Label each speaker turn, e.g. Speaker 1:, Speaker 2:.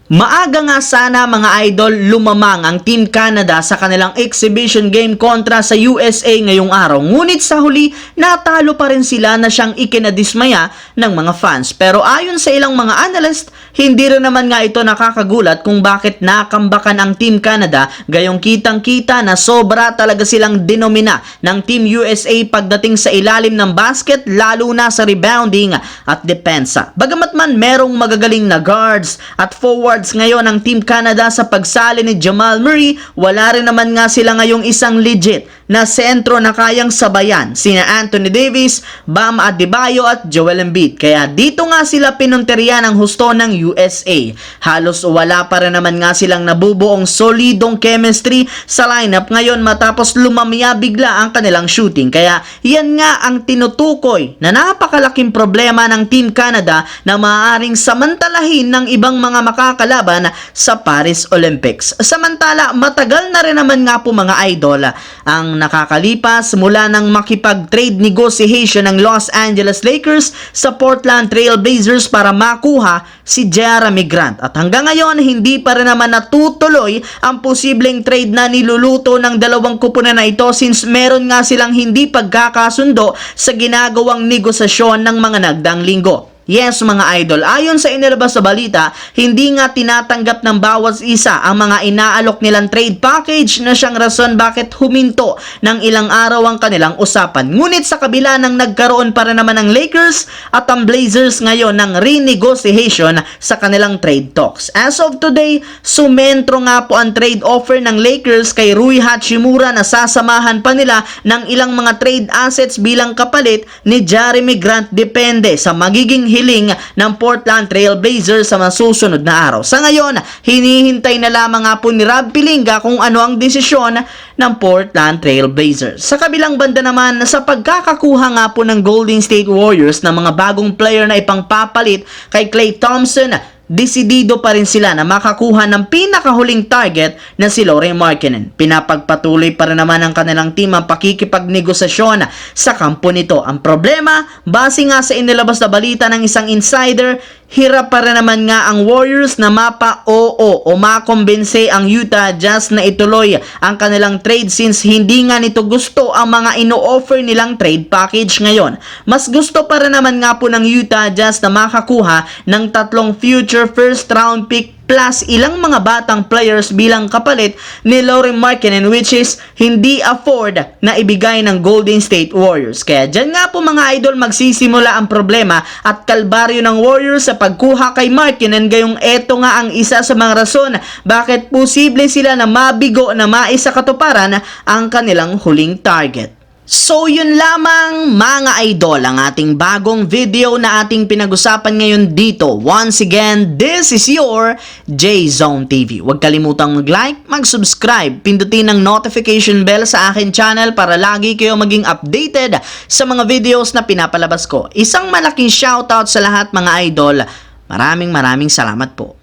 Speaker 1: Maaga nga sana mga idol lumamang ang Team Canada sa kanilang exhibition game kontra sa USA ngayong araw. Ngunit sa huli, natalo pa rin sila na siyang ikinadismaya ng mga fans. Pero ayon sa ilang mga analyst, hindi rin naman nga ito nakakagulat kung bakit nakambakan ang Team Canada, gayong kitang-kita na sobra talaga silang dinomina ng Team USA pagdating sa ilalim ng basket, lalo na sa rebounding at depensa. Bagamat man merong magagaling na guards at forward ngayon ng Team Canada sa pagsali ni Jamal Murray, wala rin naman nga sila ngayong isang legit na sentro na kayang sabayan sina Anthony Davis, Bam Adebayo at Joel Embiid. Kaya dito nga sila pinunteriya ng husto ng USA. Halos wala pa rin naman nga silang nabubuong solidong chemistry sa lineup ngayon matapos lumamya bigla ang kanilang shooting. Kaya yan nga ang tinutukoy na napakalaking problema ng Team Canada na maaaring samantalahin ng ibang mga makakalaban sa Paris Olympics. Samantala, matagal na rin naman nga po mga idol ang nakakalipas mula nang makipag-trade negotiation ng Los Angeles Lakers sa Portland Trail Blazers para makuha si Jerami Grant. At hanggang ngayon, hindi pa rin naman natutuloy ang posibleng trade na niluluto ng dalawang kupunan na ito since meron nga silang hindi pagkakasundo sa ginagawang negosasyon ng mga nagdaang linggo. Yes mga idol, ayon sa inilabas sa balita, hindi nga tinatanggap ng bawat isa ang mga inaalok nilang trade package na siyang rason bakit huminto ng ilang araw ang kanilang usapan. Ngunit sa kabila ng nagkaroon para naman ng Lakers at ang Blazers ngayon ng renegotiation sa kanilang trade talks. As of today, sumentro nga po ang trade offer ng Lakers kay Rui Hachimura na sasamahan pa nila ng ilang mga trade assets bilang kapalit ni Jerami Grant depende sa magiging hiling ng Portland Trail Blazers sa masusunod na araw. Sa ngayon, hinihintay na lamang nga po ni Rob Pelinka kung ano ang desisyon ng Portland Trail Blazers. Sa kabilang banda naman, sa pagkakakuha nga po ng Golden State Warriors ng mga bagong player na ipangpapalit kay Klay Thompson, desidido pa rin sila na makakuha ng pinakahuling target na si Lauri Markkanen. Pinapagpatuloy pa rin naman ng kanilang team ang pakikipagnegosasyon sa kampo nito. Ang problema, base nga sa inilabas na balita ng isang insider, hirap pa rin naman nga ang Warriors na mapa-oo o makombense ang Utah Jazz na ituloy ang kanilang trade since hindi nga nito gusto ang mga ino-offer nilang trade package ngayon. Mas gusto pa rin naman nga po ng Utah Jazz na makakuha ng 3 future first round pick plus ilang mga batang players bilang kapalit ni Lauri Markkanen, which is hindi afford na ibigay ng Golden State Warriors. Kaya dyan nga po mga idol magsisimula ang problema at kalbaryo ng Warriors sa pagkuha kay Markkanen, gayong eto nga ang isa sa mga rason bakit posible sila na mabigo na maisakatuparan ang kanilang huling target. So yun lamang mga idol ang ating bagong video na ating pinag-usapan ngayon dito. Once again, this is your J-Zone TV. Huwag kalimutang mag-like, mag-subscribe, pindutin ang notification bell sa akin channel para lagi kayo maging updated sa mga videos na pinapalabas ko. Isang malaking shoutout sa lahat mga idol. Maraming salamat po.